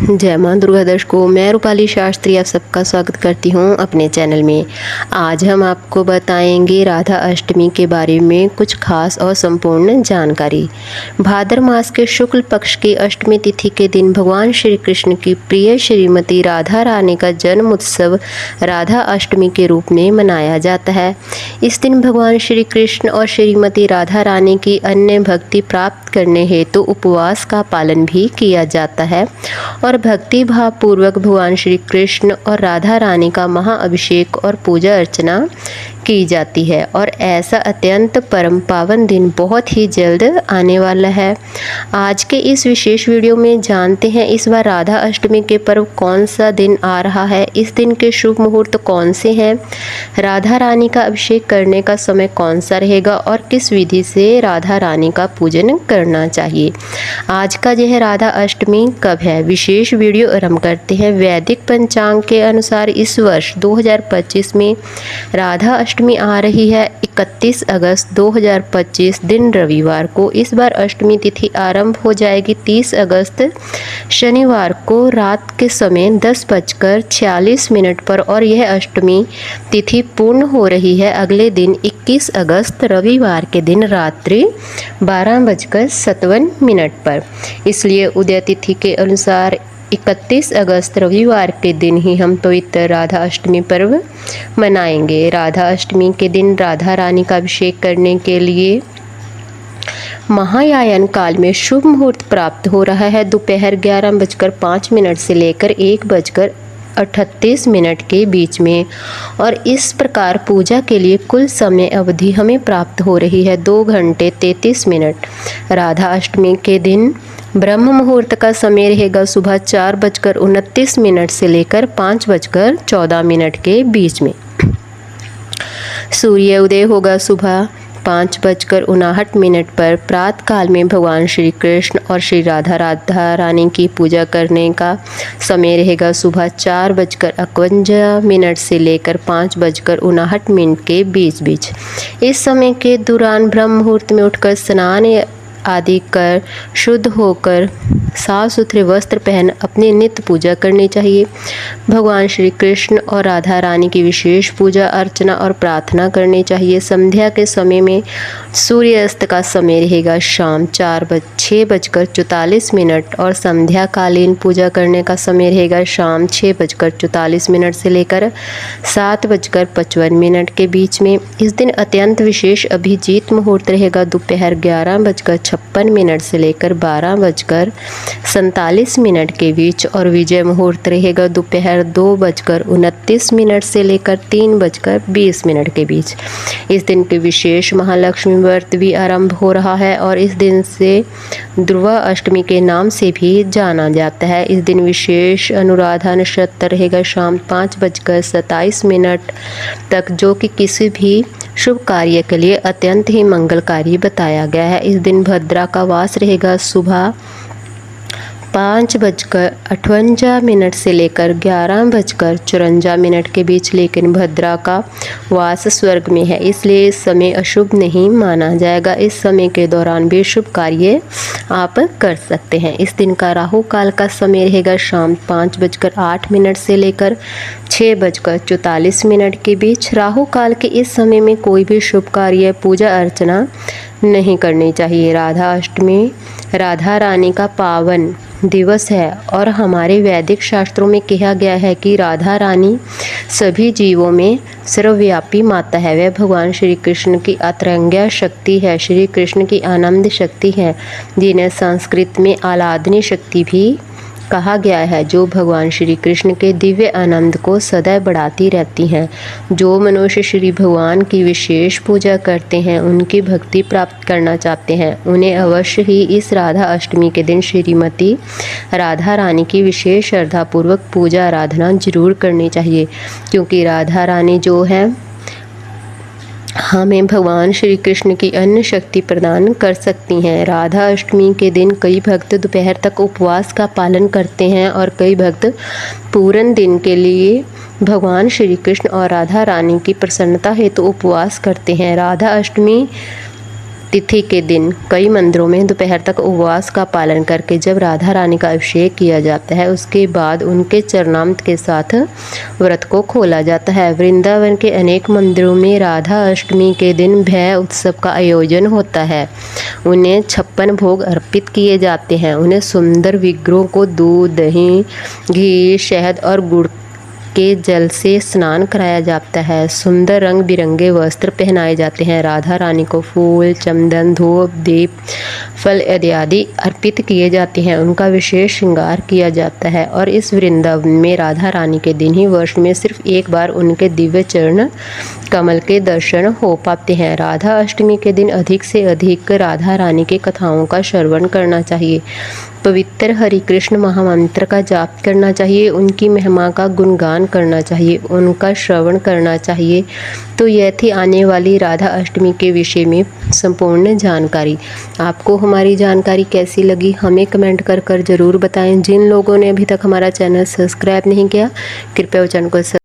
जय मां दुर्गा दर्शकों, मैं रूपाली शास्त्री आप सबका स्वागत करती हूं अपने चैनल में। आज हम आपको बताएंगे राधा अष्टमी के बारे में कुछ खास और संपूर्ण जानकारी। भाद्र मास के शुक्ल पक्ष की अष्टमी तिथि के दिन भगवान श्री कृष्ण की प्रिय श्रीमती राधा रानी का जन्म उत्सव राधा अष्टमी के रूप में मनाया जाता है। इस दिन भगवान श्री कृष्ण और श्रीमती राधा रानी की अन्य भक्ति प्राप्त करने हेतु उपवास का पालन भी किया जाता है और भक्ति भाव पूर्वक भगवान श्री कृष्ण और राधा रानी का महाअभिषेक और पूजा अर्चना की जाती है। और ऐसा अत्यंत परम पावन दिन बहुत ही जल्द आने वाला है। आज के इस विशेष वीडियो में जानते हैं इस बार राधा अष्टमी के पर्व कौन सा दिन आ रहा है, इस दिन के शुभ मुहूर्त कौन से हैं, राधा रानी का अभिषेक करने का समय कौन सा रहेगा और किस विधि से राधा रानी का पूजन करना चाहिए। आज का यह राधा अष्टमी कब है, विशेष वीडियो आरंभ करते हैं। वैदिक पंचांग के अनुसार इस वर्ष 2025 में राधा अष्टमी आ रही है 31 अगस्त 2025 दिन रविवार को। इस बार अष्टमी तिथि आरंभ हो जाएगी 30 अगस्त शनिवार को रात के समय 10:46 पर और यह अष्टमी तिथि पूर्ण हो रही है अगले दिन 21 अगस्त रविवार के दिन रात्रि 12:57 पर। इसलिए उदय तिथि के अनुसार 31 अगस्त रविवार के दिन ही हम पवित्र राधा अष्टमी पर्व मनाएंगे। राधा अष्टमी के दिन राधा रानी का अभिषेक करने के लिए महायायन काल में शुभ मुहूर्त प्राप्त हो रहा है। दोपहर 11:05 से लेकर 1:38 के बीच में और इस प्रकार पूजा के लिए कुल समय अवधि हमें प्राप्त हो रही है 2 घंटे 33 मिनट। राधा अष्टमी के दिन ब्रह्म मुहूर्त का समय रहेगा सुबह 4:29 से लेकर 5:14 के बीच में। सूर्य उदय होगा सुबह 5:59 पर। प्रातः काल में भगवान श्री कृष्ण और श्री राधा रानी की पूजा करने का समय रहेगा सुबह 4:51 से लेकर 5:59 के बीच। इस समय के दौरान ब्रह्म मुहूर्त में उठकर स्नान आदि कर शुद्ध होकर साफ सुथरे वस्त्र पहन अपनी नित्य पूजा करनी चाहिए। भगवान श्री कृष्ण और राधा रानी की विशेष पूजा अर्चना और प्रार्थना करनी चाहिए। संध्या के समय में सूर्यास्त का समय रहेगा शाम 6:44 और संध्याकालीन पूजा करने का समय रहेगा शाम 6:44 से लेकर 7:55 के बीच में। इस दिन अत्यंत विशेष अभिजीत मुहूर्त रहेगा दोपहर 11:56 से लेकर 12:47 के बीच और विजय मुहूर्त रहेगा दोपहर 2:29 से लेकर 3:20 के बीच। इस दिन के विशेष महालक्ष्मी व्रत भी आरंभ हो रहा है और इस दिन से ध्रुवा अष्टमी के नाम से भी जाना जाता है। इस दिन विशेष अनुराधा नक्षत्र रहेगा शाम 5:27 तक, जो कि किसी भी शुभ कार्य के लिए अत्यंत ही मंगलकारी बताया गया है। इस दिन भद्रा का वास रहेगा सुबह 5:58 से लेकर 11:54 के बीच, लेकिन भद्रा का वास स्वर्ग में है इसलिए इस समय अशुभ नहीं माना जाएगा। इस समय के दौरान भी शुभ कार्य आप कर सकते हैं। इस दिन का राहु काल का समय रहेगा शाम 5:08 से लेकर 6:44 के बीच। राहु काल के इस समय में कोई भी शुभ कार्य पूजा अर्चना नहीं करनी चाहिए। राधा अष्टमी राधा रानी का पावन दिवस है और हमारे वैदिक शास्त्रों में कहा गया है कि राधा रानी सभी जीवों में सर्वव्यापी माता है। वह भगवान श्री कृष्ण की अतरंग्या शक्ति है, श्री कृष्ण की आनंद शक्ति है, जिन्हें संस्कृत में आह्लादनी शक्ति भी कहा गया है, जो भगवान श्री कृष्ण के दिव्य आनंद को सदैव बढ़ाती रहती हैं। जो मनुष्य श्री भगवान की विशेष पूजा करते हैं, उनकी भक्ति प्राप्त करना चाहते हैं, उन्हें अवश्य ही इस राधा अष्टमी के दिन श्रीमती राधा रानी की विशेष श्रद्धापूर्वक पूजा आराधना जरूर करनी चाहिए, क्योंकि राधा रानी जो है हमें भगवान श्री कृष्ण की अन्य शक्ति प्रदान कर सकती हैं। राधा अष्टमी के दिन कई भक्त दोपहर तक उपवास का पालन करते हैं और कई भक्त पूर्ण दिन के लिए भगवान श्री कृष्ण और राधा रानी की प्रसन्नता हेतु उपवास करते हैं। राधा अष्टमी तिथि के दिन कई मंदिरों में दोपहर तक उपवास का पालन करके जब राधा रानी का अभिषेक किया जाता है, उसके बाद उनके चरणामृत के साथ व्रत को खोला जाता है। वृंदावन के अनेक मंदिरों में राधा अष्टमी के दिन भय उत्सव का आयोजन होता है। उन्हें 56 भोग अर्पित किए जाते हैं। उन्हें सुंदर विग्रहों को दूध, दही, घी, शहद और गुड़ के जल से स्नान कराया जाता है। सुंदर रंग बिरंगे वस्त्र पहनाए जाते हैं। राधा रानी को फूल, चंदन, धूप, दीप, फल इत्यादि अर्पित किए जाते हैं। उनका विशेष श्रृंगार किया जाता है और इस वृंदावन में राधा रानी के दिन ही वर्ष में सिर्फ एक बार उनके दिव्य चरण कमल के दर्शन हो पाते हैं। राधा अष्टमी के दिन अधिक से अधिक राधा रानी की कथाओं का श्रवण करना चाहिए। पवित्र हरि कृष्ण महामंत्र का जाप करना चाहिए। उनकी महिमा का गुणगान करना चाहिए, उनका श्रवण करना चाहिए। तो यह थी आने वाली राधा अष्टमी के विषय में संपूर्ण जानकारी। आपको हमारी जानकारी कैसी लगी हमें कमेंट कर ज़रूर बताएं। जिन लोगों ने अभी तक हमारा चैनल सब्सक्राइब नहीं किया, कृपया वो चैनल को